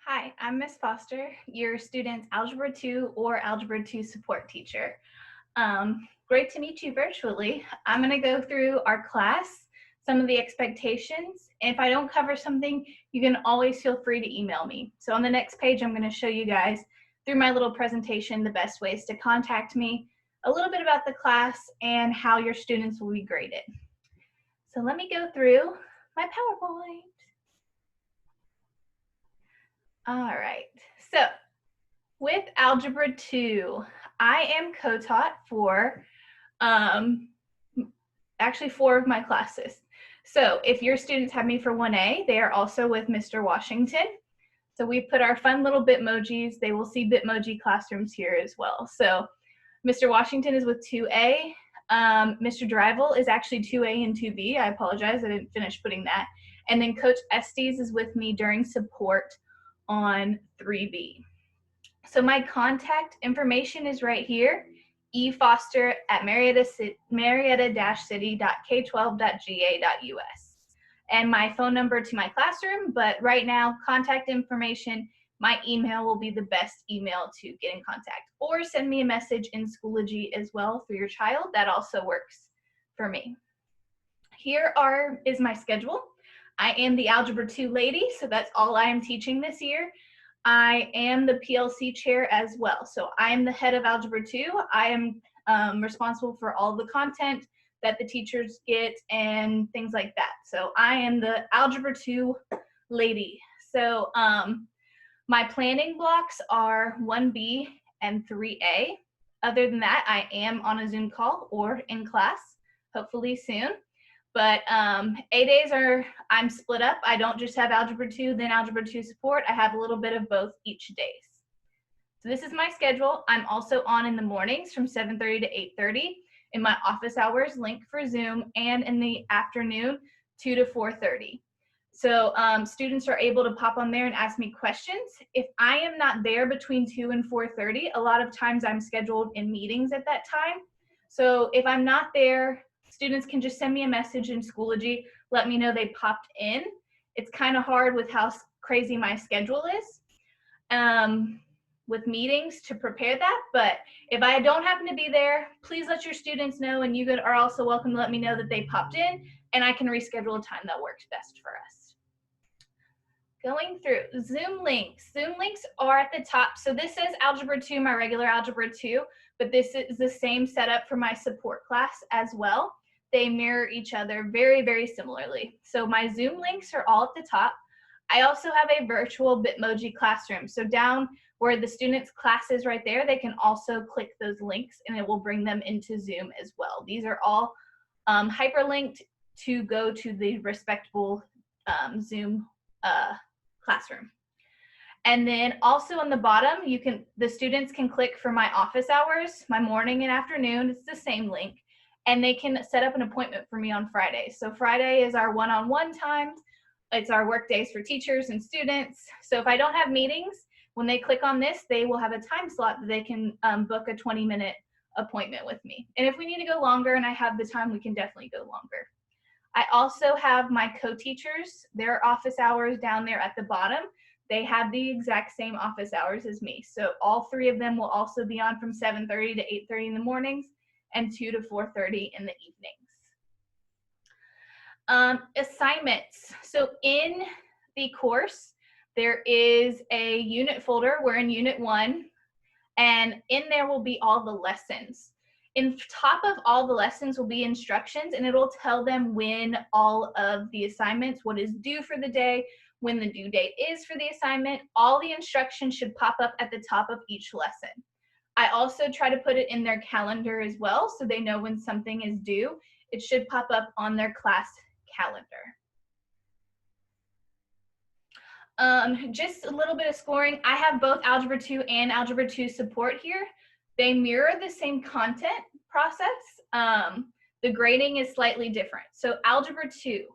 Hi, I'm Miss Foster, your student's Algebra 2 or Algebra 2 support teacher. Great to meet you virtually. I'm going to go through our class, some of the expectations, and if I don't cover something, you can always feel free to email me. So on the next page, I'm going to show you guys through my little presentation the best ways to contact me, a little bit about the class, and how your students will be graded. So let me go through my PowerPoint. All right, so with Algebra 2, I am co-taught for actually 4 of my classes. So if your students have me for 1A, they are also with Mr. Washington. So we put our fun little Bitmojis. They will see Bitmoji classrooms here as well. So Mr. Washington is with 2A. Mr. Drivel is actually 2A and 2B. I apologize, I didn't finish putting that. And then Coach Estes is with me during support on 3B. So my contact information is right here, efoster@marietta-city.k12.ga.us. And my phone number to my classroom, but right now, contact information, my email will be the best email to get in contact. Or send me a message in Schoology as well for your child. That also works for me. Here is my schedule. I am the Algebra 2 lady, so that's all I am teaching this year. I am the PLC chair as well. So I am the head of Algebra 2. I am responsible for all the content that the teachers get and things like that. So I am the Algebra 2 lady. So my planning blocks are 1B and 3A. Other than that, I am on a Zoom call or in class, hopefully soon. But A days I'm split up. I don't just have Algebra 2, then Algebra 2 support. I have a little bit of both each days. So this is my schedule. I'm also on in the mornings from 7:30 to 8:30 in my office hours, link for Zoom, and in the afternoon, 2 to 4:30. So students are able to pop on there and ask me questions. If I am not there between 2 and 4:30, a lot of times I'm scheduled in meetings at that time. So if I'm not there, students can just send me a message in Schoology, let me know they popped in. It's kind of hard with how crazy my schedule is with meetings to prepare that, but if I don't happen to be there, please let your students know, and you are also welcome to let me know that they popped in, and I can reschedule a time that works best for us. Going through Zoom links. Zoom links are at the top. So this says Algebra 2, my regular Algebra 2, but this is the same setup for my support class as well. They mirror each other very, very similarly. So my Zoom links are all at the top. I also have a virtual Bitmoji classroom. So down where the students' class is right there, they can also click those links and it will bring them into Zoom as well. These are all hyperlinked to go to the respectable Zoom classroom. And then also on the bottom, the students can click for my office hours, my morning and afternoon. It's the same link. And they can set up an appointment for me on Friday. So Friday is our one-on-one time. It's our work days for teachers and students. So if I don't have meetings, when they click on this, they will have a time slot that they can book a 20-minute appointment with me. And if we need to go longer and I have the time, we can definitely go longer. I also have my co-teachers, their office hours down there at the bottom. They have the exact same office hours as me. So all 3 of them will also be on from 7:30 to 8:30 in the mornings and 2 to 4:30 in the evenings. Assignments. So in the course, there is a unit folder. We're in Unit 1, and in there will be all the lessons. In top of all the lessons will be instructions, and it'll tell them when all of the assignments, what is due for the day, when the due date is for the assignment. All the instructions should pop up at the top of each lesson. I also try to put it in their calendar as well, so they know when something is due. It should pop up on their class calendar. Just a little bit of scoring. I have both Algebra 2 and Algebra 2 support here. They mirror the same content process. The grading is slightly different. So Algebra 2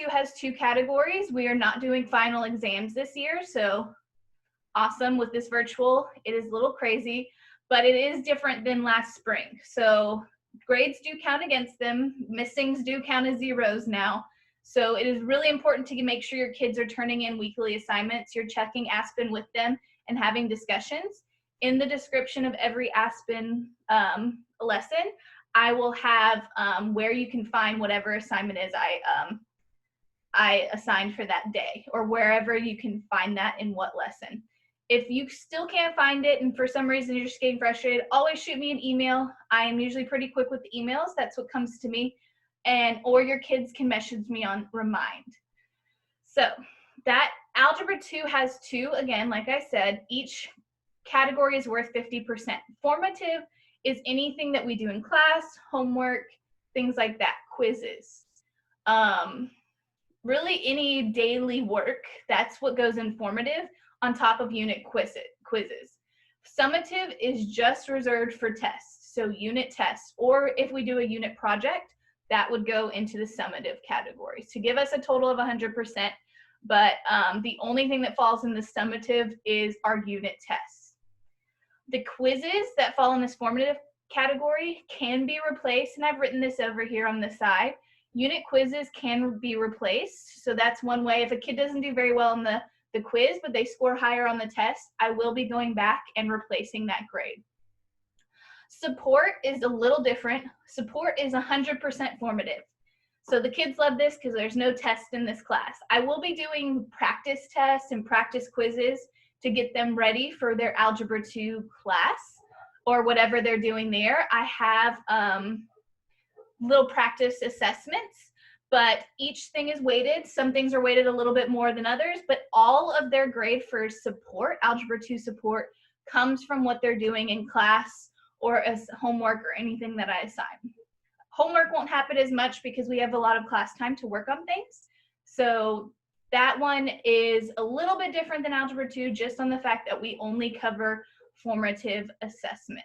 has 2 categories. We are not doing final exams this year, so awesome with this virtual. It is a little crazy, but it is different than last spring. So grades do count against them. Missings do count as zeros now. So it is really important to make sure your kids are turning in weekly assignments. You're checking Aspen with them and having discussions. In the description of every Aspen lesson, I will have where you can find whatever assignment is I assigned for that day, or wherever you can find that in what lesson. If you still can't find it and for some reason you're just getting frustrated, always shoot me an email. I am usually pretty quick with emails. That's what comes to me. Or your kids can message me on Remind. So that Algebra 2 has 2, again, like I said, each category is worth 50%. Formative is anything that we do in class, homework, things like that, quizzes. Really any daily work, that's what goes in formative on top of unit quizzes. Summative is just reserved for tests, so unit tests, or if we do a unit project, that would go into the summative category to give us a total of 100%, but the only thing that falls in the summative is our unit tests. The quizzes that fall in this formative category can be replaced, and I've written this over here on the side. Unit quizzes can be replaced, so that's one way. If a kid doesn't do very well in the quiz, but they score higher on the test, I will be going back and replacing that grade. Support is a little different. Support is 100% formative. So the kids love this because there's no test in this class. I will be doing practice tests and practice quizzes to get them ready for their Algebra 2 class or whatever they're doing there. I have little practice assessments, but each thing is weighted. Some things are weighted a little bit more than others, but all of their grade for support, Algebra 2 support, comes from what they're doing in class or as homework or anything that I assign. Homework won't happen as much because we have a lot of class time to work on things. So that one is a little bit different than Algebra 2, just on the fact that we only cover formative assessments.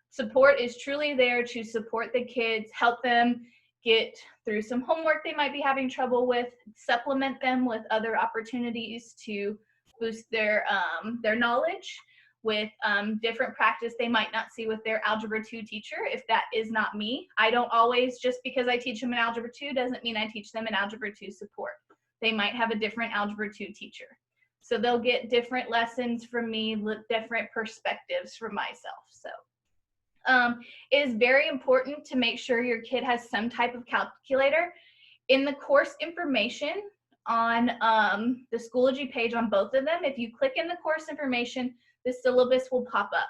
Support is truly there to support the kids, help them get through some homework they might be having trouble with, supplement them with other opportunities to boost their knowledge with different practice they might not see with their Algebra 2 teacher if that is not me. I don't always, just because I teach them in Algebra 2 doesn't mean I teach them in Algebra 2 support. They might have a different Algebra 2 teacher. So they'll get different lessons from me, different perspectives from myself. So it is very important to make sure your kid has some type of calculator. In the course information on the Schoology page on both of them, if you click in the course information, the syllabus will pop up.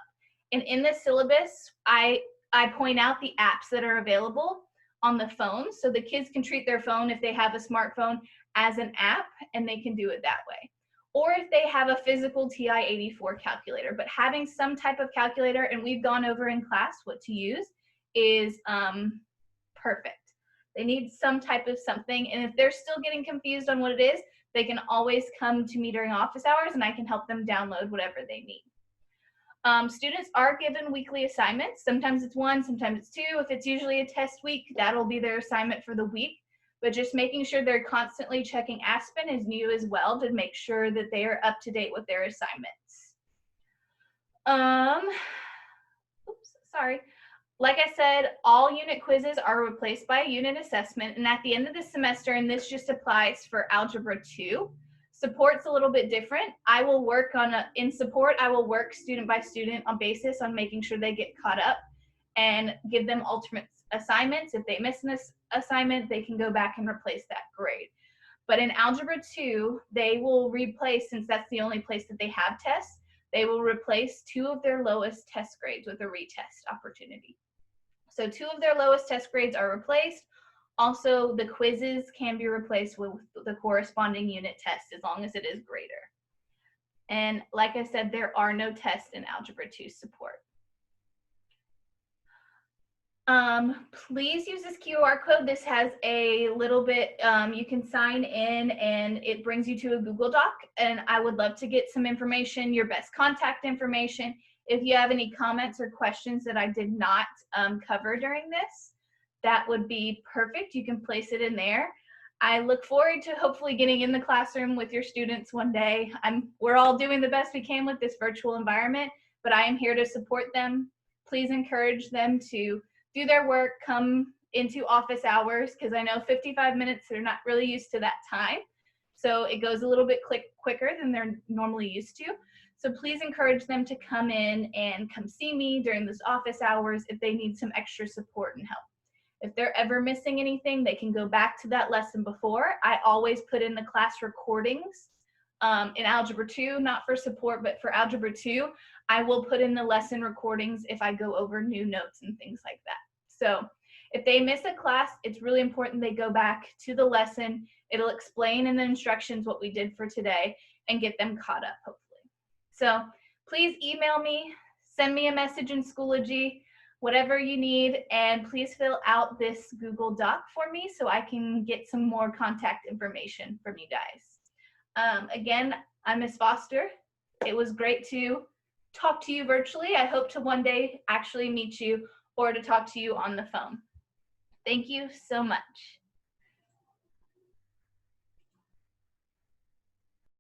And in the syllabus, I point out the apps that are available on the phone, so the kids can treat their phone if they have a smartphone as an app, and they can do it that way. Or if they have a physical TI-84 calculator, but having some type of calculator, and we've gone over in class what to use, is perfect. They need some type of something, and if they're still getting confused on what it is, they can always come to me during office hours and I can help them download whatever they need. Students are given weekly assignments. Sometimes it's 1, sometimes it's 2. If it's usually a test week, that'll be their assignment for the week. But just making sure they're constantly checking Aspen is new as well to make sure that they are up to date with their assignments. Like I said, all unit quizzes are replaced by a unit assessment, and at the end of the semester, and this just applies for Algebra 2, support's a little bit different. I will work in support, I will work student by student on basis on making sure they get caught up and give them alternate assignments. If they miss an assignment, they can go back and replace that grade. But in Algebra 2, they will replace, since that's the only place that they have tests, they will replace 2 of their lowest test grades with a retest opportunity. So 2 of their lowest test grades are replaced. Also, the quizzes can be replaced with the corresponding unit test as long as it is greater. And like I said, there are no tests in Algebra 2 support. Please use this QR code. This has a little bit, you can sign in and it brings you to a Google Doc, and I would love to get some information, your best contact information. If you have any comments or questions that I did not cover during this, that would be perfect. You can place it in there. I look forward to hopefully getting in the classroom with your students one day. We're all doing the best we can with this virtual environment, but I am here to support them. Please encourage them to do their work, come into office hours, because I know 55 minutes, they're not really used to that time. So it goes a little bit quicker than they're normally used to. So please encourage them to come in and come see me during those office hours if they need some extra support and help. If they're ever missing anything, they can go back to that lesson before. I always put in the class recordings in Algebra 2, not for support, but for Algebra 2, I will put in the lesson recordings if I go over new notes and things like that. So if they miss a class, it's really important they go back to the lesson. It'll explain in the instructions what we did for today and get them caught up, hopefully. So please email me, send me a message in Schoology, whatever you need, and please fill out this Google Doc for me so I can get some more contact information from you guys. Again, I'm Ms. Foster. It was great to talk to you virtually. I hope to one day actually meet you or to talk to you on the phone. Thank you so much.